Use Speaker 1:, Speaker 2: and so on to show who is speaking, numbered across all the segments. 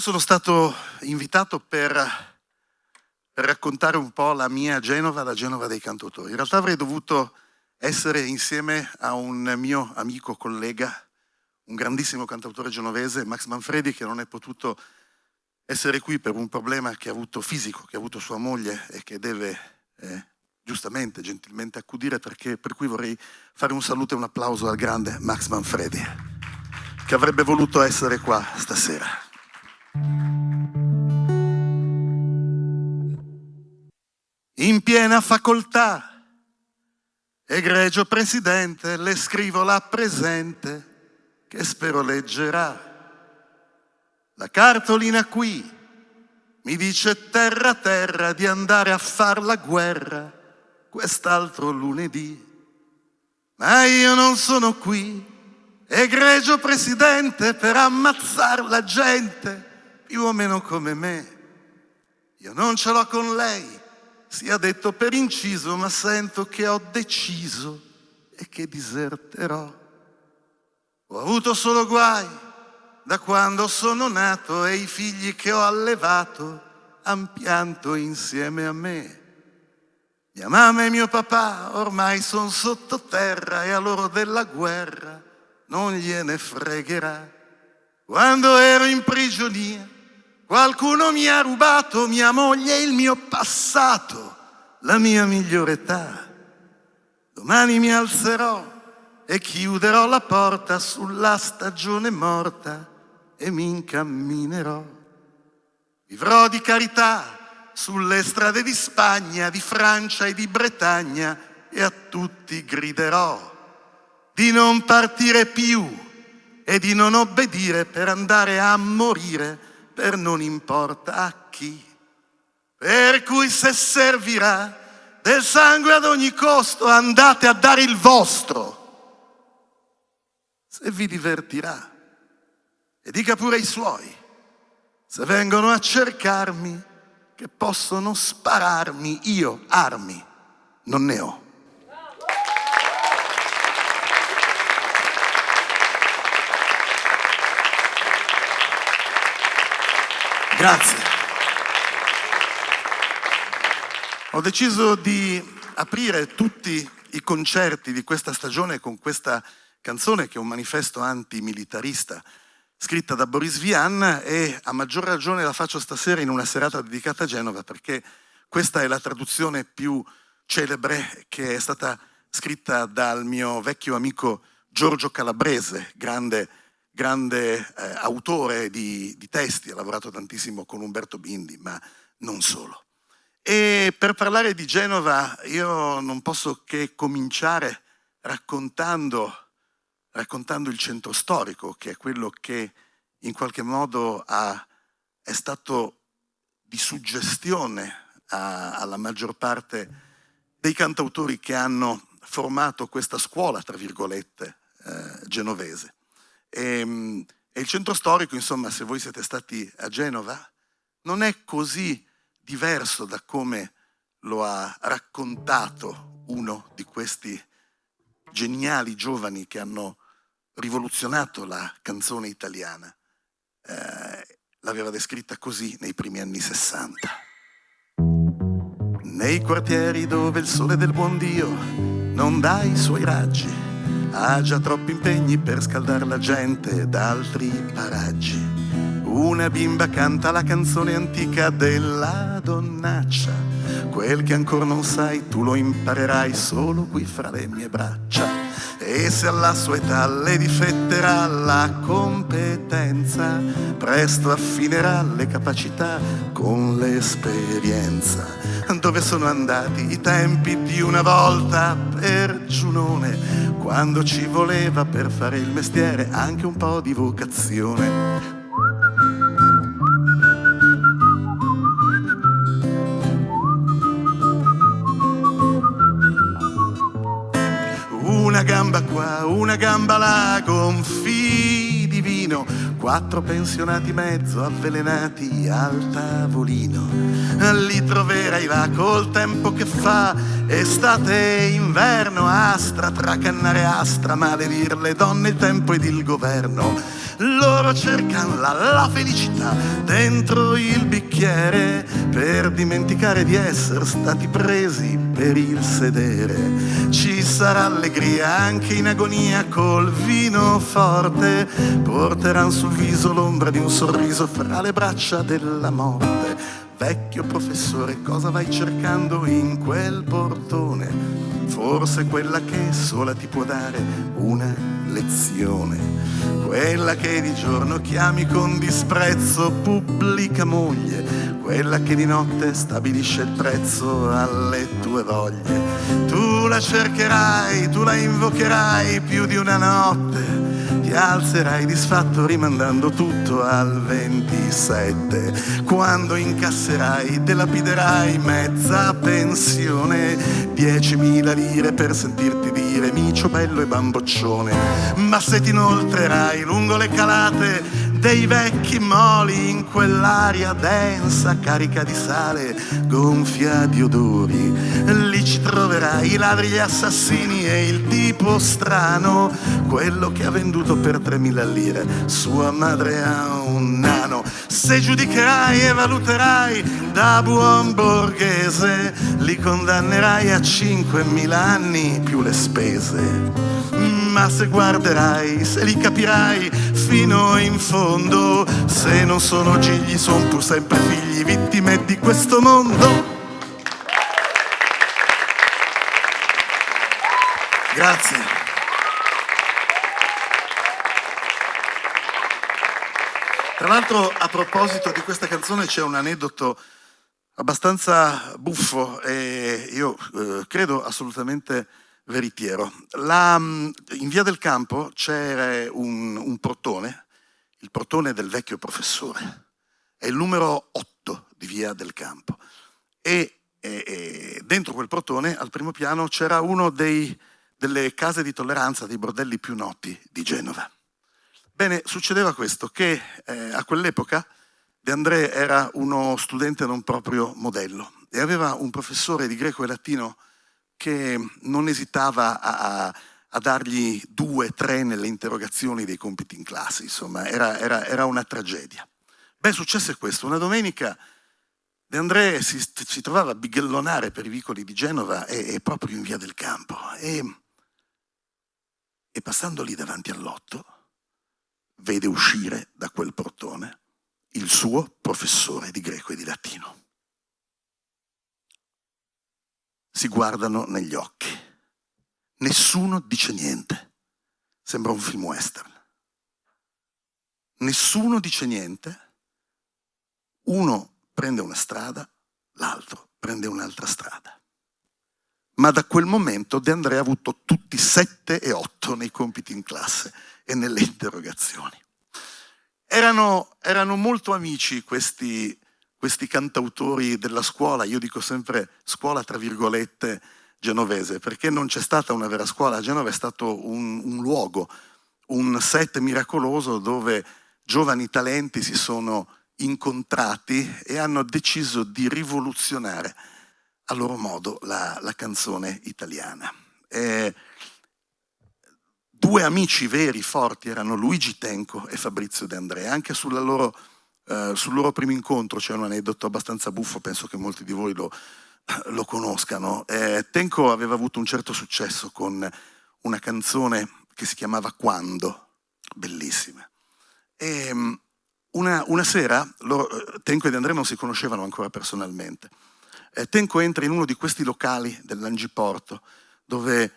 Speaker 1: sono stato invitato per raccontare un po' la mia Genova, la Genova dei cantautori. In realtà avrei dovuto essere insieme a un mio amico, collega, un grandissimo cantautore genovese, Max Manfredi, che non è potuto essere qui per un problema che ha avuto fisico, che ha avuto sua moglie e che deve giustamente, gentilmente accudire, per cui vorrei fare un saluto e un applauso al grande Max Manfredi, che avrebbe voluto essere qua stasera. In piena facoltà, egregio presidente, le scrivo la presente che spero leggerà. La cartolina qui mi dice terra terra di andare a far la guerra quest'altro lunedì. Ma io non sono qui, egregio presidente, per ammazzar la gente, più o meno come me. Io non ce l'ho con lei, sia detto per inciso, ma sento che ho deciso e che diserterò. Ho avuto solo guai da quando sono nato e i figli che ho allevato han pianto insieme a me. Mia mamma e mio papà ormai son sottoterra e a loro della guerra non gliene fregherà. Quando ero in prigionia qualcuno mi ha rubato mia moglie e il mio passato, la mia migliore età. Domani mi alzerò e chiuderò la porta sulla stagione morta e mi incamminerò. Vivrò di carità sulle strade di Spagna, di Francia e di Bretagna e a tutti griderò di non partire più e di non obbedire per andare a morire per non importa a chi. Per cui se servirà del sangue ad ogni costo andate a dare il vostro. Se vi divertirà e dica pure ai suoi, se vengono a cercarmi, che possono spararmi, io armi non ne ho. Grazie. Ho deciso di aprire tutti i concerti di questa stagione con questa canzone che è un manifesto antimilitarista scritta da Boris Vian, e a maggior ragione la faccio stasera in una serata dedicata a Genova perché questa è la traduzione più celebre che è stata scritta dal mio vecchio amico Giorgio Calabrese, grande autore di testi, ha lavorato tantissimo con Umberto Bindi, ma non solo. E per parlare di Genova io non posso che cominciare raccontando il centro storico, che è quello che in qualche modo è stato di suggestione alla maggior parte dei cantautori che hanno formato questa scuola, tra virgolette, genovese. E il centro storico, insomma, se voi siete stati a Genova, non è così diverso da come lo ha raccontato uno di questi geniali giovani che hanno rivoluzionato la canzone italiana. L'aveva descritta così nei primi anni 60. Nei quartieri dove il sole del buon Dio non dà i suoi raggi, ha già troppi impegni per scaldare la gente da altri paraggi. Una bimba canta la canzone antica della donnaccia. Quel che ancora non sai tu lo imparerai solo qui fra le mie braccia. E se alla sua età le difetterà la competenza, presto affinerà le capacità con l'esperienza. Dove sono andati i tempi di una volta per Giunone, quando ci voleva per fare il mestiere anche un po' di vocazione? Una gamba qua, una gamba là, gonfi di vino, 4 pensionati mezzo avvelenati al tavolino. Li troverai là col tempo che fa Estate e inverno, astra tra cannare astra, maledir le donne, il tempo ed il governo. Loro cercano la felicità dentro il bicchiere per dimenticare di essere stati presi per il sedere. Ci sarà allegria anche in agonia col vino forte, porteranno sul viso l'ombra di un sorriso fra le braccia della morte. Vecchio professore, cosa vai cercando in quel portone? Forse quella che sola ti può dare una lezione, quella che di giorno chiami con disprezzo pubblica moglie, quella che di notte stabilisce il prezzo alle tue voglie. Tu la cercherai, tu la invocherai più di una notte, ti alzerai disfatto rimandando tutto al 27. Quando incasserai, te lapiderai mezza pensione, 10.000 lire per sentirti dire micio bello e bamboccione. Ma se ti inoltrerai lungo le calate dei vecchi moli, in quell'aria densa carica di sale, gonfia di odori, lì ci troverai i ladri, gli assassini e il tipo strano, quello che ha venduto per 3.000 lire sua madre a un nano. Se giudicherai e valuterai da buon borghese, li condannerai a 5.000 anni più le spese. Ma se guarderai, se li capirai fino in fondo, se non sono gigli, son pur sempre figli, vittime di questo mondo. Grazie. Tra l'altro, a proposito di questa canzone c'è un aneddoto abbastanza buffo e io credo assolutamente veritiero. In Via del Campo c'era un portone, il portone del vecchio professore, è il numero 8 di Via del Campo, e dentro quel portone al primo piano c'era uno delle case di tolleranza, dei bordelli più noti di Genova. Bene, succedeva questo, che a quell'epoca De André era uno studente non proprio modello e aveva un professore di greco e latino che non esitava a dargli 2, 3 nelle interrogazioni dei compiti in classe, insomma, era una tragedia. Beh, successe questo, una domenica De André si trovava a bighellonare per i vicoli di Genova e proprio in Via del Campo, e passando lì davanti all'otto vede uscire da quel portone il suo professore di greco e di latino. Si guardano negli occhi, nessuno dice niente, sembra un film western. Nessuno dice niente, uno prende una strada, l'altro prende un'altra strada. Ma da quel momento De André ha avuto tutti 7 e 8 nei compiti in classe e nelle interrogazioni. Erano molto amici questi cantautori della scuola, io dico sempre scuola tra virgolette genovese, perché non c'è stata una vera scuola, Genova è stato un luogo, un set miracoloso dove giovani talenti si sono incontrati e hanno deciso di rivoluzionare a loro modo la canzone italiana. 2 amici veri, forti, erano Luigi Tenco e Fabrizio De André. Anche sul loro primo incontro c'è un aneddoto abbastanza buffo, penso che molti di voi lo conoscano. Tenco aveva avuto un certo successo con una canzone che si chiamava Quando, bellissima. E una sera, Tenco e De André non si conoscevano ancora personalmente. Tenco entra in uno di questi locali dell'Angiporto dove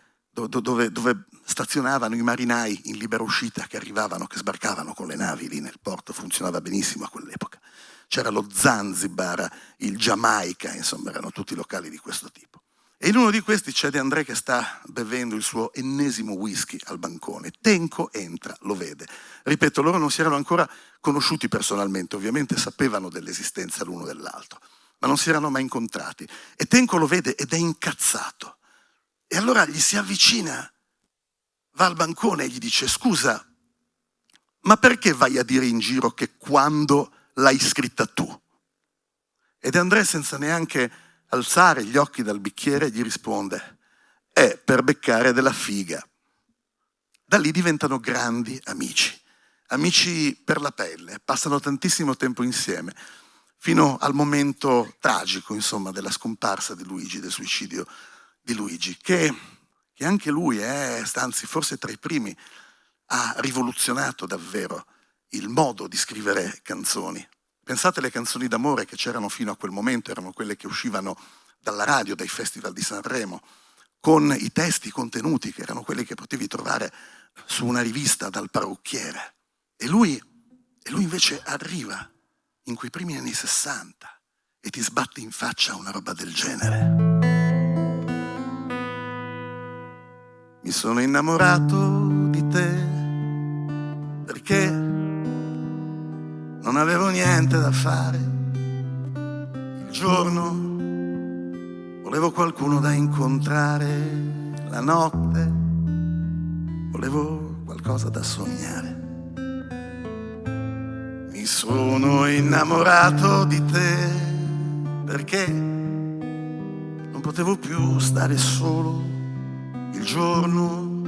Speaker 1: stazionavano i marinai in libera uscita che arrivavano, che sbarcavano con le navi lì nel porto, funzionava benissimo a quell'epoca. C'era lo Zanzibar, il Giamaica, insomma erano tutti locali di questo tipo. E in uno di questi c'è De André che sta bevendo il suo ennesimo whisky al bancone. Tenco entra, lo vede. Ripeto, loro non si erano ancora conosciuti personalmente, ovviamente sapevano dell'esistenza l'uno dell'altro, ma non si erano mai incontrati. E Tenco lo vede ed è incazzato. E allora gli si avvicina, va al bancone e gli dice: scusa, ma perché vai a dire in giro che Quando l'hai scritta tu? E De André, senza neanche alzare gli occhi dal bicchiere e gli risponde: è per beccare della figa. Da lì diventano grandi amici, amici per la pelle, passano tantissimo tempo insieme, fino al momento tragico, insomma, della scomparsa di Luigi, del suicidio di Luigi, che anche lui è, anzi forse tra i primi, ha rivoluzionato davvero il modo di scrivere canzoni. Pensate alle canzoni d'amore che c'erano fino a quel momento, erano quelle che uscivano dalla radio, dai festival di Sanremo, con i testi contenuti che erano quelli che potevi trovare su una rivista dal parrucchiere. E lui invece arriva in quei primi anni 60 e ti sbatte in faccia una roba del genere. Mi sono innamorato di te perché non avevo niente da fare. Il giorno volevo qualcuno da incontrare, la notte volevo qualcosa da sognare. Mi sono innamorato di te perché non potevo più stare solo. Il giorno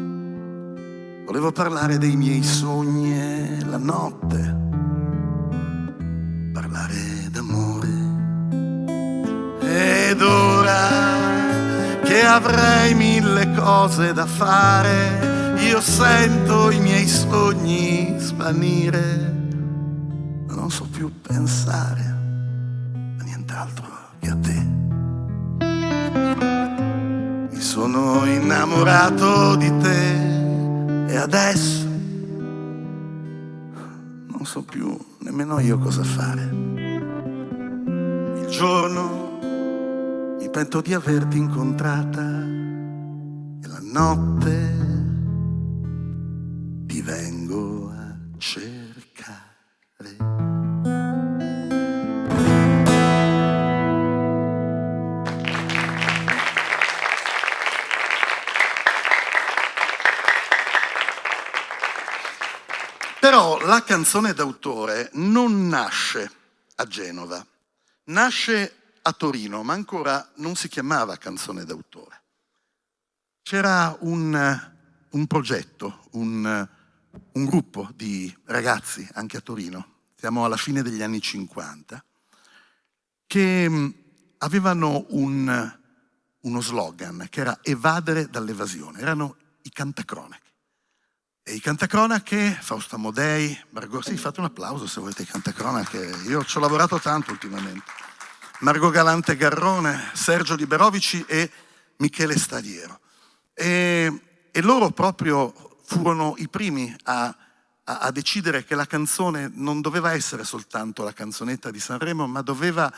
Speaker 1: volevo parlare dei miei sogni e la notte parlare d'amore. Ed ora che avrei mille cose da fare, io sento i miei sogni svanire, ma non so più pensare a nient'altro che a te. Mi sono innamorato di te e adesso non so più nemmeno io cosa fare. Il giorno mi pento di averti incontrata e la notte ti vengo a cercare. Però la canzone d'autore non nasce a Genova, nasce a Torino, ma ancora non si chiamava canzone d'autore. C'era un progetto, un gruppo di ragazzi, anche a Torino, siamo alla fine degli anni 50, che avevano uno slogan che era evadere dall'evasione, erano i cantacronache. E i cantacronache, Fausto Amodei, Margot, sì, fate un applauso se volete i cantacronache, io ci ho lavorato tanto ultimamente, Margot Galante Garrone, Sergio Liberovici e Michele Stadiero. E loro proprio furono i primi a decidere che la canzone non doveva essere soltanto la canzonetta di Sanremo, ma doveva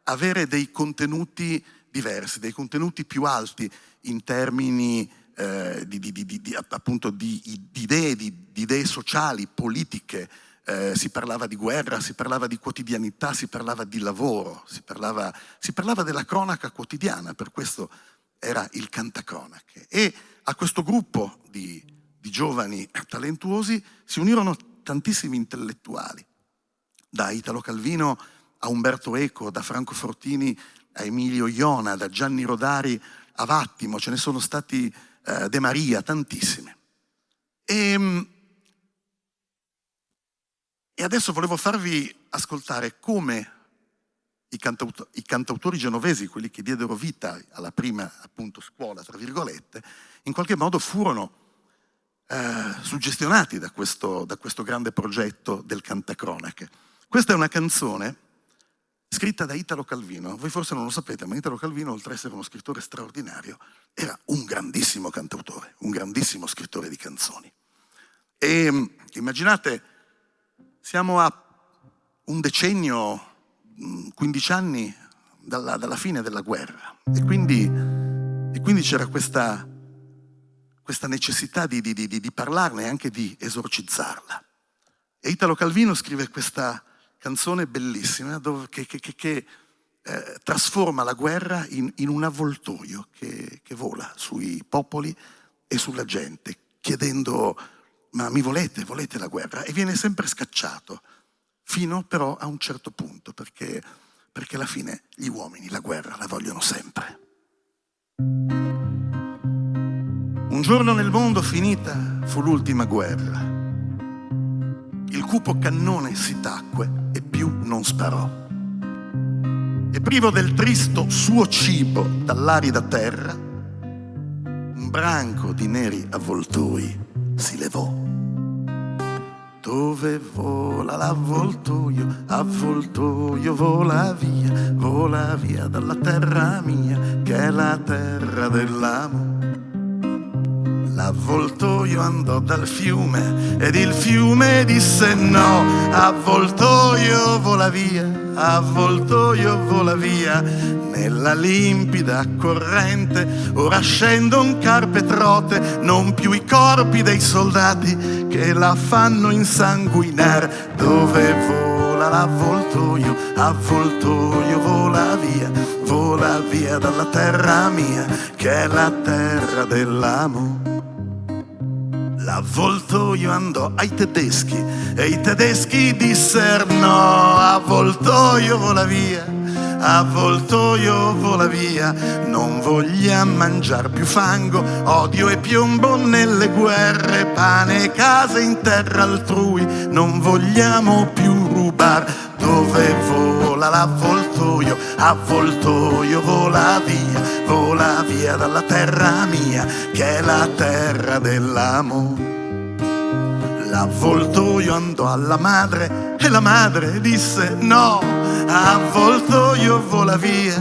Speaker 1: avere dei contenuti diversi, dei contenuti più alti in termini appunto di idee sociali, politiche. Si parlava di guerra, si parlava di quotidianità, si parlava di lavoro, si parlava della cronaca quotidiana, per questo era il cantacronache. E a questo gruppo di giovani talentuosi si unirono tantissimi intellettuali, da Italo Calvino a Umberto Eco, da Franco Fortini a Emilio Iona, da Gianni Rodari a Vattimo, ce ne sono stati De Maria, tantissime. E adesso volevo farvi ascoltare come i cantautori genovesi, quelli che diedero vita alla prima appunto scuola, tra virgolette, in qualche modo furono suggestionati da questo grande progetto del cantacronache. Questa è una canzone scritta da Italo Calvino. Voi forse non lo sapete, ma Italo Calvino, oltre ad essere uno scrittore straordinario, era un grandissimo cantautore, un grandissimo scrittore di canzoni. E immaginate, siamo a un decennio, 15 anni dalla fine della guerra, e quindi c'era questa necessità di parlarne e anche di esorcizzarla. E Italo Calvino scrive questa canzone bellissima che trasforma la guerra in un avvoltoio che vola sui popoli e sulla gente, chiedendo: ma mi volete la guerra? E viene sempre scacciato, fino però a un certo punto, perché perché alla fine gli uomini la guerra la vogliono sempre. Un giorno nel mondo finita fu l'ultima guerra. Il cupo cannone si tacque e più non sparò. E privo del tristo suo cibo dall'arida terra, un branco di neri avvoltoi si levò. Dove vola l'avvoltoio, avvoltoio vola via dalla terra mia, che è la terra dell'amore. L'avvoltoio andò dal fiume ed il fiume disse no. Avvoltoio vola via, avvoltoio vola via. Nella limpida corrente ora scendono carpe trote, non più i corpi dei soldati che la fanno insanguinar. Dove vola l'avvoltoio, avvoltoio vola via dalla terra mia, che è la terra dell'amore. L'avvoltoio andò ai tedeschi e i tedeschi dissero no. Avvoltoio vola via, avvoltoio vola via. Non vogliamo mangiar più fango, odio e piombo nelle guerre, pane e case in terra altrui non vogliamo più rubar. Dove vola l'avvoltoio, avvoltoio vola via dalla terra mia, che è la terra dell'amore. L'avvoltoio andò alla madre e la madre disse no. Avvoltoio vola via,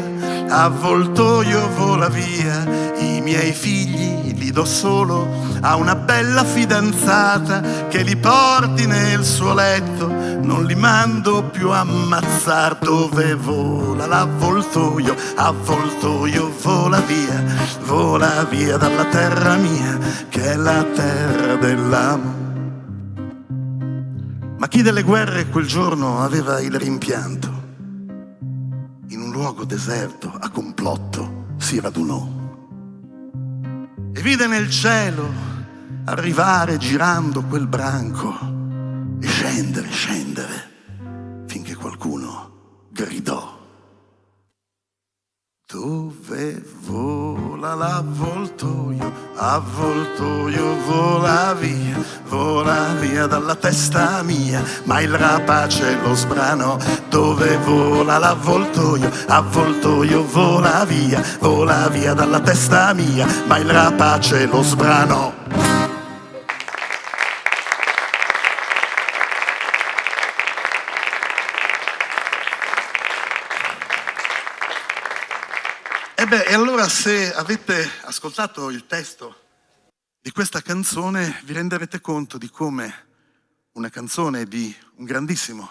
Speaker 1: avvoltoio vola via. I miei figli li do solo a una bella fidanzata che li porti nel suo letto, non li mando più a ammazzar. Dove vola l'avvoltoio, avvoltoio vola via dalla terra mia, che è la terra dell'amore. Ma chi delle guerre quel giorno aveva il rimpianto, in un luogo deserto a complotto si radunò e vide nel cielo arrivare girando quel branco e scendere finché qualcuno gridò. Dove vola l'avvoltoio, avvoltoio vola via dalla testa mia, ma il rapace lo sbranò. Dove vola l'avvoltoio, avvoltoio vola via dalla testa mia, ma il rapace lo sbranò. E allora, se avete ascoltato il testo di questa canzone, vi renderete conto di come una canzone di un grandissimo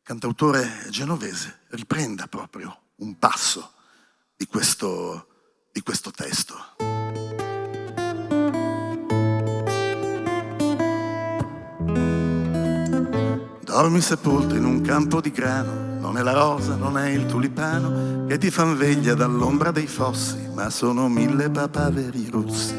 Speaker 1: cantautore genovese riprenda proprio un passo di questo testo. Dormi sepolto in un campo di grano, non è la rosa, non è il tulipano che ti fan veglia dall'ombra dei fossi, ma sono 1000 papaveri russi.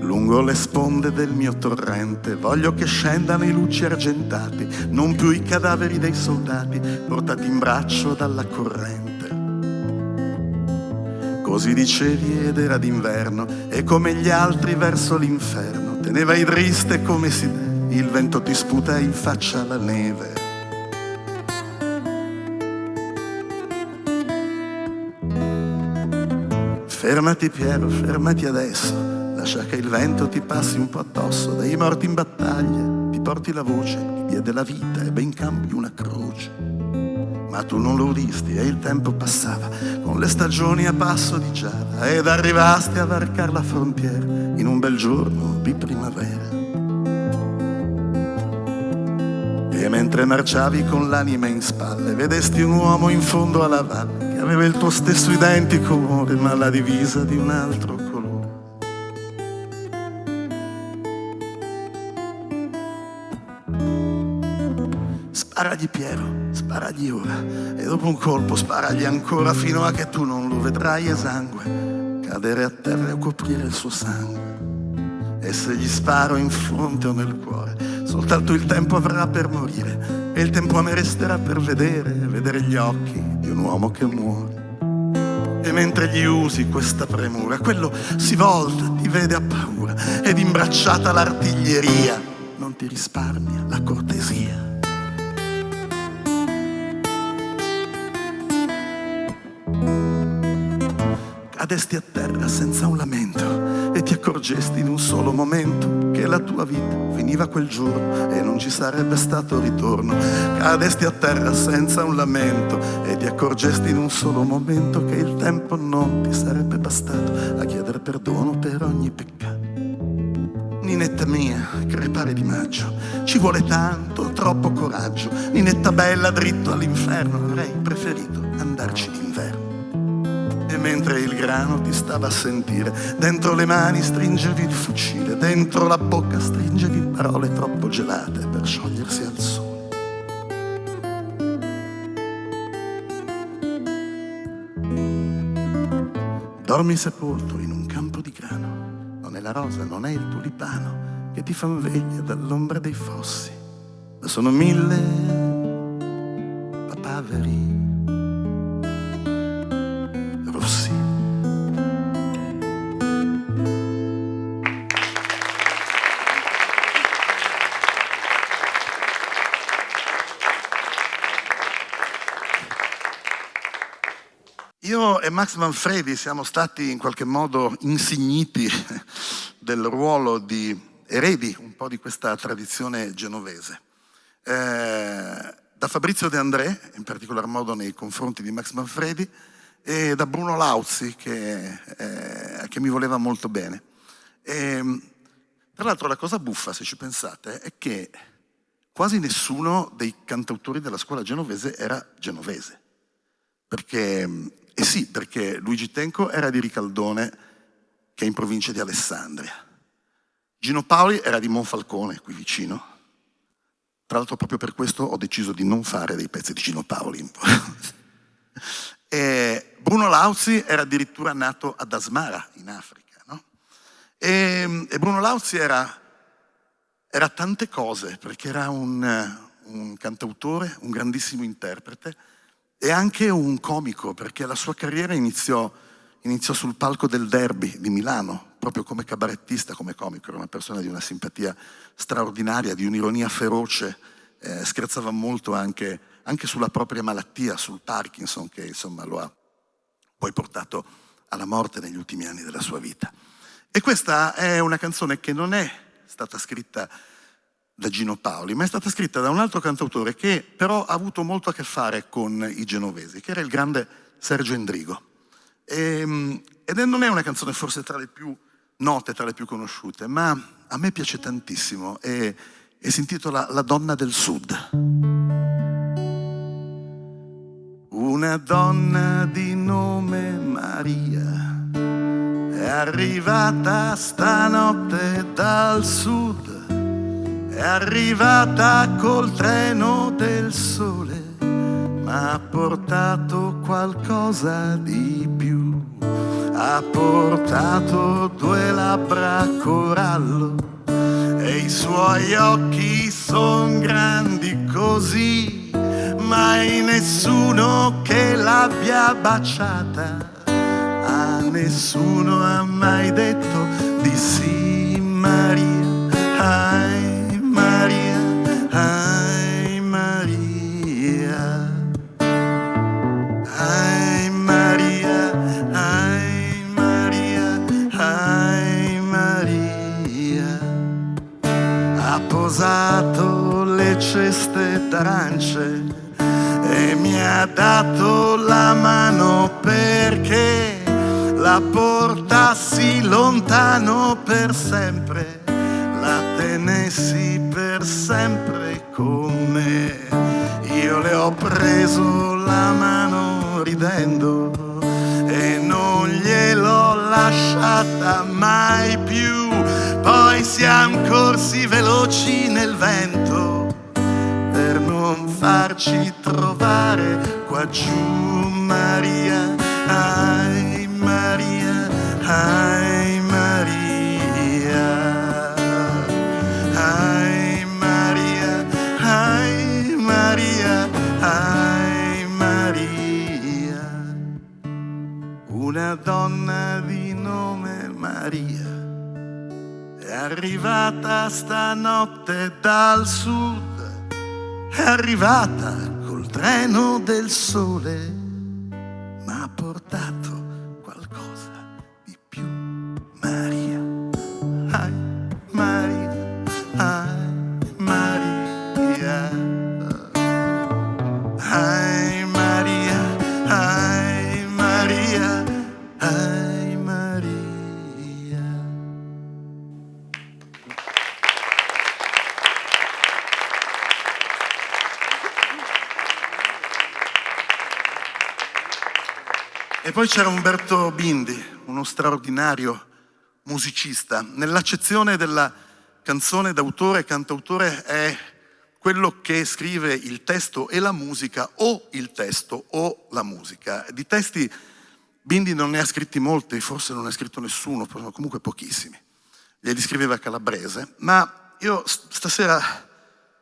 Speaker 1: Lungo le sponde del mio torrente voglio che scendano i luci argentati, non più i cadaveri dei soldati portati in braccio dalla corrente. Così dicevi ed era d'inverno e come gli altri verso l'inferno te ne vai triste come si deve, il vento ti sputa in faccia la neve. Fermati Piero, fermati adesso, lascia che il vento ti passi un po' addosso. Dai morti in battaglia ti porti la voce, ti diede la vita e ben cambi una croce. Ma tu non lo udisti e il tempo passava con le stagioni a passo di Giava ed arrivasti a varcar la frontiera in un bel giorno di primavera. E mentre marciavi con l'anima in spalle vedesti un uomo in fondo alla valle che aveva il tuo stesso identico umore ma la divisa di un altro colore. Sparagli Piero, sparagli ora e dopo un colpo sparagli ancora fino a che tu non lo vedrai esangue cadere a terra e coprire il suo sangue. E se gli sparo in fronte o nel cuore soltanto il tempo avrà per morire e il tempo a me resterà per vedere gli occhi di un uomo che muore. E mentre gli usi questa premura, quello si volta, ti vede a paura ed imbracciata l'artiglieria non ti risparmia la cortesia. Cadesti a terra senza un lamento e ti accorgesti in un solo momento che la tua vita finiva quel giorno e non ci sarebbe stato ritorno. Cadesti a terra senza un lamento e ti accorgesti in un solo momento che il tempo non ti sarebbe bastato a chiedere perdono per ogni peccato. Ninetta mia, crepare di maggio, ci vuole tanto, troppo coraggio. Ninetta bella, dritto all'inferno, avrei preferito andarci d'inverno. E mentre il grano ti stava a sentire, dentro le mani stringevi il fucile, dentro la bocca stringevi parole troppo gelate per sciogliersi al sole. Dormi sepolto in un campo di grano, non è la rosa, non è il tulipano che ti fan veglia dall'ombra dei fossi, ma sono 1000 papaveri rossi. Io e Max Manfredi siamo stati in qualche modo insigniti del ruolo di eredi un po' di questa tradizione genovese. Da Fabrizio De André, in particolar modo nei confronti di Max Manfredi, e da Bruno Lauzi che mi voleva molto bene. Tra l'altro la cosa buffa, se ci pensate, è che quasi nessuno dei cantautori della scuola genovese era genovese. Perché Luigi Tenco era di Ricaldone, che è in provincia di Alessandria. Gino Paoli era di Monfalcone, qui vicino. Tra l'altro proprio per questo ho deciso di non fare dei pezzi di Gino Paoli. E Bruno Lauzi era addirittura nato ad Asmara, in Africa, no? E Bruno Lauzi era tante cose, perché era un cantautore, un grandissimo interprete e anche un comico, perché la sua carriera iniziò sul palco del Derby di Milano, proprio come cabarettista, come comico. Era una persona di una simpatia straordinaria, di un'ironia feroce, scherzava molto anche sulla propria malattia, sul Parkinson, che insomma lo ha poi portato alla morte negli ultimi anni della sua vita. E questa è una canzone che non è stata scritta da Gino Paoli, ma è stata scritta da un altro cantautore che però ha avuto molto a che fare con i genovesi, che era il grande Sergio Endrigo. Non è una canzone forse tra le più note, tra le più conosciute, ma a me piace tantissimo e si intitola La donna del sud. Una donna di nome Maria è arrivata stanotte dal sud, è arrivata col treno del sole, ma ha portato qualcosa di più. Ha portato 2 labbra corallo e i suoi occhi son grandi così, mai nessuno che l'abbia baciata, a nessuno ha mai detto di sì. Maria, ai Maria, ai Maria, ai Maria, ai Maria, ai Maria. Ha posato le ceste d'arance e mi ha dato la mano perché la portassi lontano per sempre, la tenessi per sempre con me. Io le ho preso la mano ridendo e non gliel'ho lasciata mai più. Poi siamo corsi veloci nel vento per non farci trovare qua giù. Maria, ai Maria, ai Maria, ai Maria. Maria è arrivata stanotte dal sud, è arrivata col treno del sole, ma ha portato qualcosa di più. Maria, ai Maria, ai Maria, ai Maria, ai Maria, ai Maria. E poi c'era Umberto Bindi, uno straordinario musicista. Nell'accezione della canzone d'autore, cantautore è quello che scrive il testo e la musica, o il testo o la musica. Di testi Bindi non ne ha scritti molti, forse non ne ha scritto nessuno, comunque pochissimi. Glieli scriveva Calabrese, ma io stasera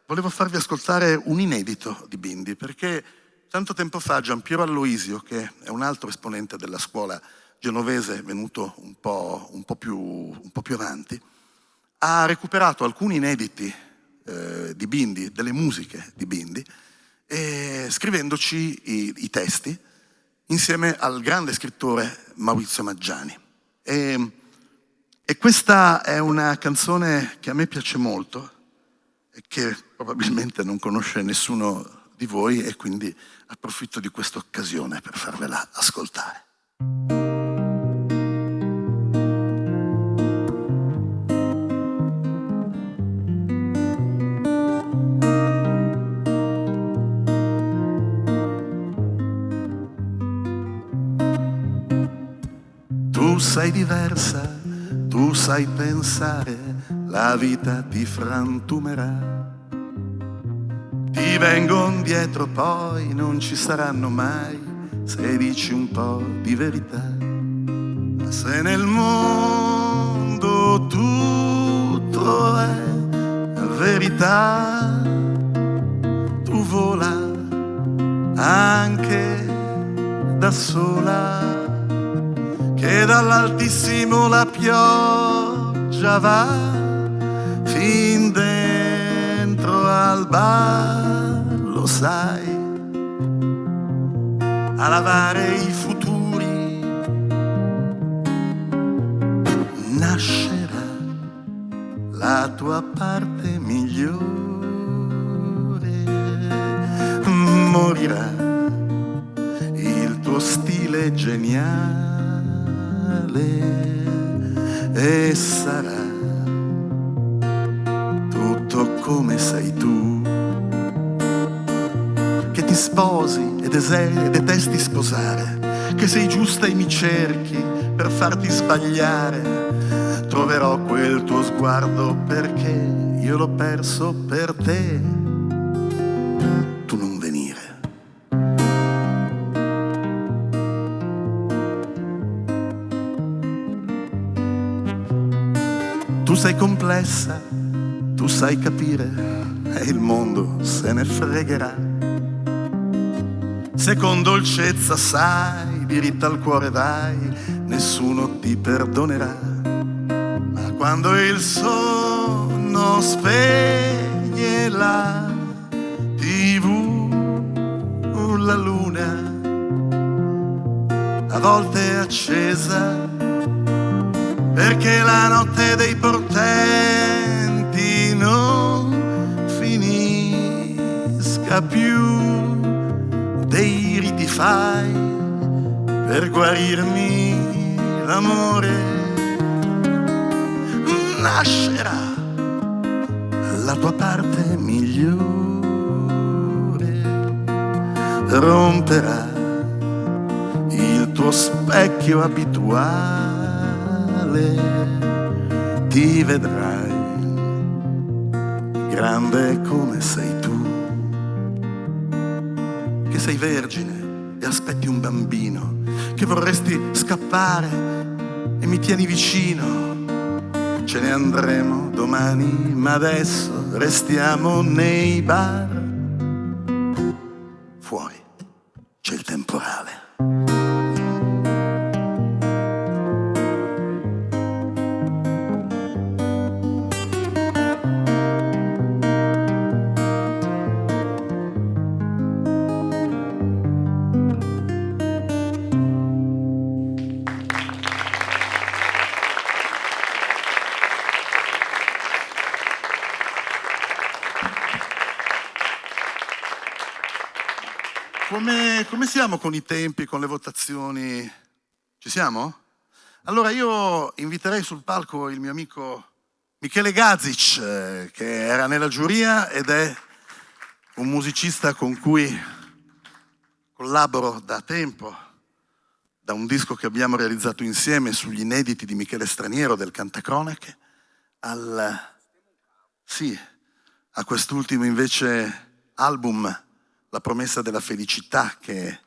Speaker 1: volevo farvi ascoltare un inedito di Bindi, perché tanto tempo fa Giampiero Aloisio, che è un altro esponente della scuola genovese, venuto un po' più avanti, ha recuperato alcuni inediti di Bindi, delle musiche di Bindi, scrivendoci i testi insieme al grande scrittore Maurizio Maggiani. E questa è una canzone che a me piace molto e che probabilmente non conosce nessuno di voi, e quindi approfitto di questa occasione per farvela ascoltare. Tu sei diversa, tu sai pensare, la vita ti frantumerà. Ti vengon dietro poi, non ci saranno mai, se dici un po' di verità. Ma se nel mondo tutto è verità, tu vola anche da sola, che dall'altissimo la pioggia va fin dentro al bar, lo sai, a lavare i futuri. Nascerà la tua parte migliore, morirà il tuo stile geniale e sarà tutto come sei tu, che ti sposi e detesti sposare, che sei giusta e mi cerchi per farti sbagliare. Troverò quel tuo sguardo perché io l'ho perso per te, tu non venire. Tu sei complessa, tu sai capire, e il mondo se ne fregherà. Se con dolcezza sai, diritta al cuore vai, nessuno ti perdonerà. Ma quando il sonno spegne la TV, la luna a volte è accesa, perché la notte dei portenti non finisca più, dei riti fai per guarirmi l'amore. Nascerà la tua parte migliore, romperà il tuo specchio abituale, ti vedrai grande come sei tu, che sei vergine e aspetti un bambino, che vorresti scappare e mi tieni vicino. Ce ne andremo domani, ma adesso restiamo nei bar. Fuori c'è il temporale. Come siamo con i tempi, con le votazioni? Ci siamo? Allora io inviterei sul palco il mio amico Michele Gazic, che era nella giuria ed è un musicista con cui collaboro da tempo, da un disco che abbiamo realizzato insieme sugli inediti di Michele Straniero del Cantacronache, a quest'ultimo invece album, La promessa della felicità, che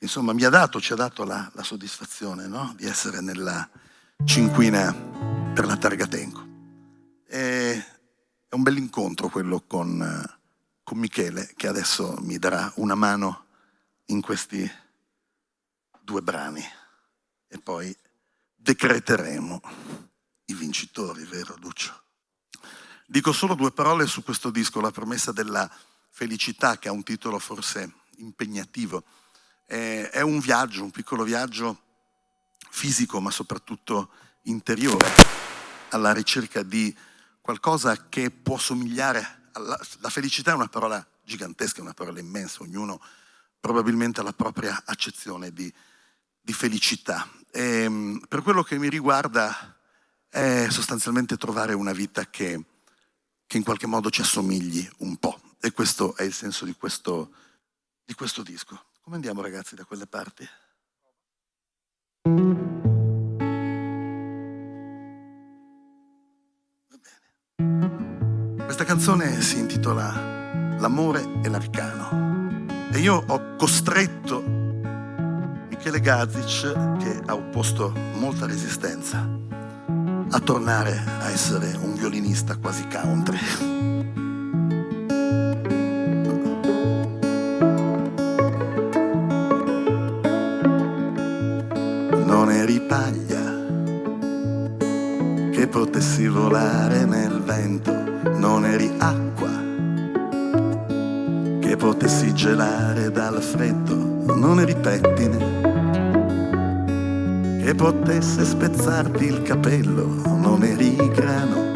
Speaker 1: insomma ci ha dato la soddisfazione, no? Di essere nella cinquina per la Targatenco. È un bell'incontro quello con Michele, che adesso mi darà una mano in questi 2 brani e poi decreteremo i vincitori, vero Duccio? Dico solo 2 parole su questo disco, La promessa della felicità, che ha un titolo forse impegnativo. È un viaggio, un piccolo viaggio fisico ma soprattutto interiore, alla ricerca di qualcosa che può somigliare la felicità. È una parola gigantesca, è una parola immensa, ognuno probabilmente ha la propria accezione di felicità. Per quello che mi riguarda è sostanzialmente trovare una vita che in qualche modo ci assomigli un po', e questo è il senso di questo disco. Come andiamo ragazzi da quelle parti? Va bene. Questa canzone si intitola L'amore e l'arcano e io ho costretto Michele Gazic, che ha opposto molta resistenza, a tornare a essere un violinista quasi country. Non eri paglia che potessi volare nel vento, non eri acqua che potessi gelare dal freddo, non eri pettine che potesse spezzarti il capello, non eri grano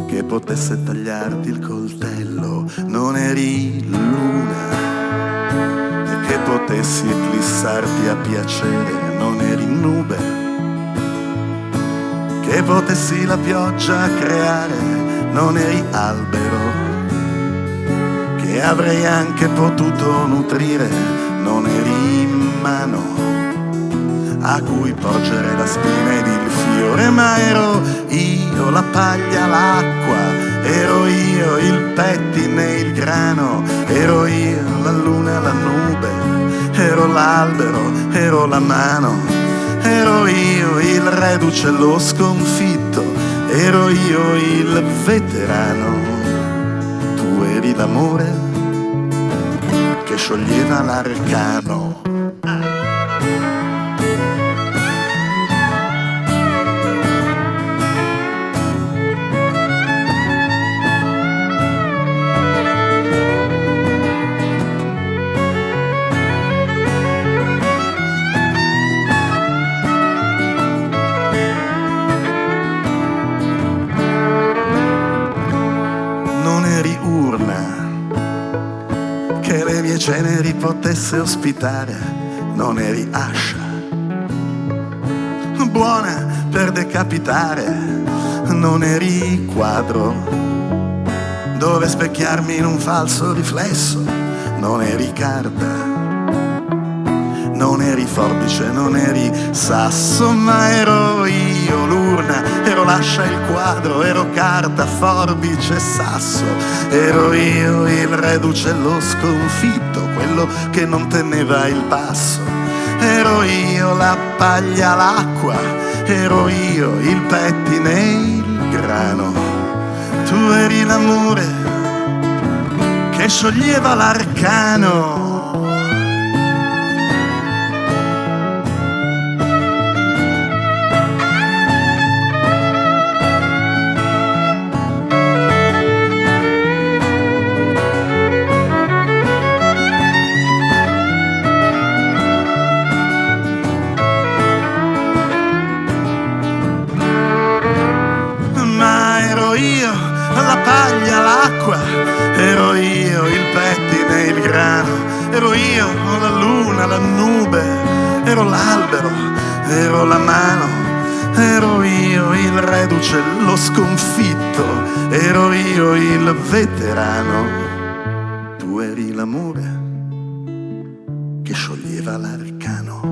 Speaker 1: che potesse tagliarti il coltello, non eri luna che potessi eclissarti a piacere, non eri nube che potessi la pioggia creare, non eri albero che avrei anche potuto nutrire, non eri mano a cui porgere la spina ed il fiore, ma ero io la paglia, l'acqua, ero io il pettine, il grano, ero io la luna, la nube, ero l'albero, ero la mano, ero io il reduce, lo sconfitto, ero io il veterano, tu eri l'amore che scioglieva l'arcano. Che le mie ceneri potesse ospitare, non eri ascia buona per decapitare, non eri quadro dove specchiarmi in un falso riflesso, non eri carta, non eri forbice, non eri sasso, ma ero io l'urna, ero l'ascia, il quadro, ero carta, forbice, sasso, ero io il reduce, lo sconfitto, quello che non teneva il passo, ero io la paglia, l'acqua, ero io il pettine, il grano, tu eri l'amore che scioglieva l'arcano. La paglia, l'acqua, ero io il pettine, il grano. ero io, la luna, la nube, ero l'albero, ero la mano, ero io il reduce, lo sconfitto, ero io il veterano. Tu eri l'amore che scioglieva l'arcano.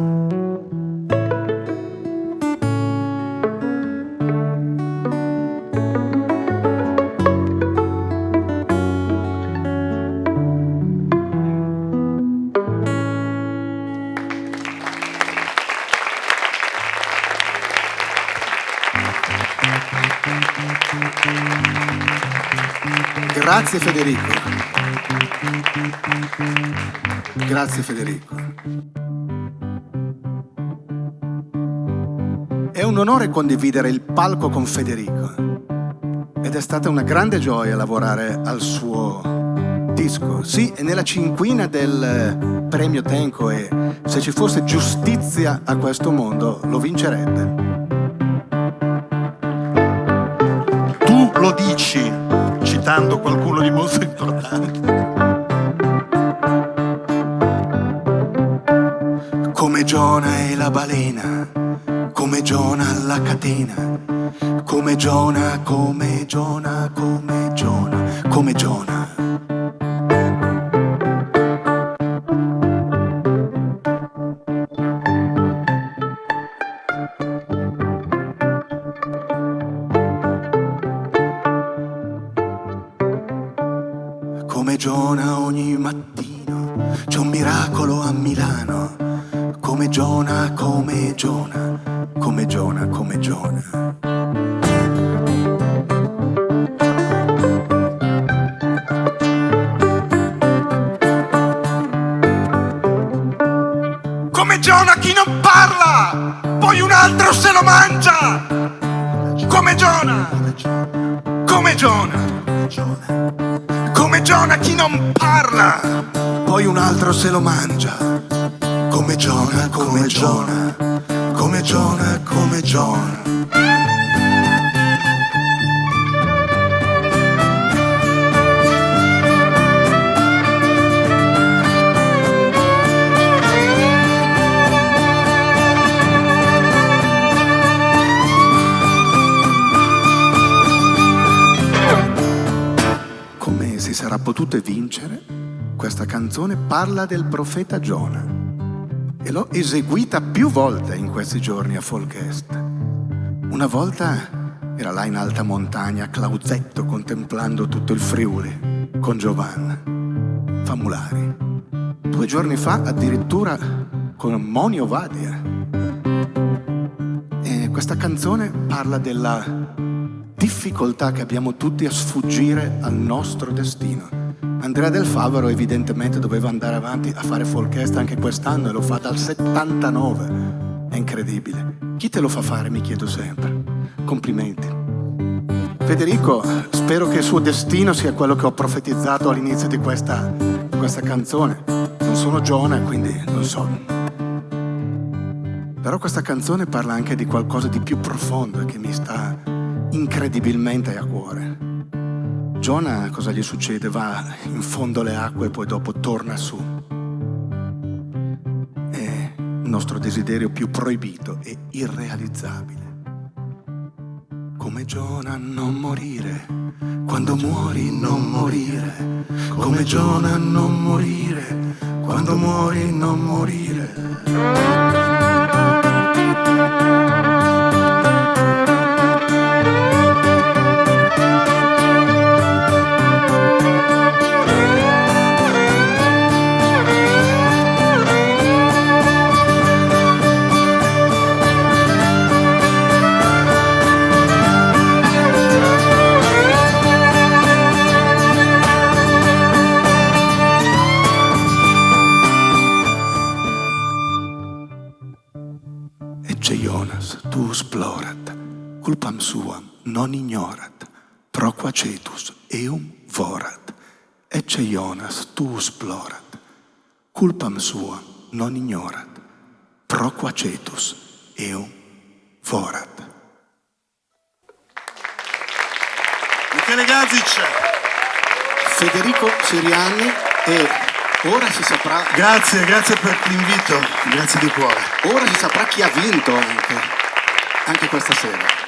Speaker 2: Grazie Federico. Grazie Federico. È un onore condividere il palco con Federico ed è stata una grande gioia lavorare al suo disco. Sì, è nella cinquina del premio Tenco e se ci fosse giustizia a questo mondo lo vincerebbe.
Speaker 1: Tu lo dici citando qualcuno di molto importante.
Speaker 2: Come Giona e la balena, come Giona alla catena, come Giona, come Giona, come Giona, come Giona. Come Giona ogni mattino c'è un miracolo a Milano. Come Giona, come Giona, come Giona, come Giona. Come Giona chi non parla, poi un altro se lo mangia. Come Giona, come Giona, come Giona chi non parla, poi un altro se lo mangia. Come Giona, come Giona, come Giona, come Giona. Come si sarà potuto vincere, questa canzone parla del profeta Giona. E l'ho eseguita più volte in questi giorni a Folkest. Una volta era là in alta montagna a Clausetto contemplando tutto il Friuli con Giovanna Famulari. 2 giorni fa addirittura con Moni Ovadia. E questa canzone parla della difficoltà che abbiamo tutti a sfuggire al nostro destino. Andrea Del Favaro evidentemente doveva andare avanti a fare Folkest anche quest'anno e lo fa dal 79. È incredibile. Chi te lo fa fare, mi chiedo sempre. Complimenti. Federico, spero che il suo destino sia quello che ho profetizzato all'inizio di questa canzone. Non sono Giona, quindi non so. Però questa canzone parla anche di qualcosa di più profondo e che mi sta incredibilmente a cuore. Giona cosa gli succede? Va in fondo alle acque e poi dopo torna su. È il nostro desiderio più proibito e irrealizzabile. Come Giona non morire, quando muori non morire. Come Giona non morire, quando muori non morire. Jonas, tu splorat, culpam suam non ignorat, proquacetus eum vorat. Ecce Jonas, tu splorat, culpam suam non ignorat, proquacetus eum vorat.
Speaker 1: Michele Gazic,
Speaker 2: Federico Siriani e Ora si saprà,
Speaker 1: Grazie per l'invito, grazie di cuore.
Speaker 2: ora si saprà chi ha vinto anche questa sera.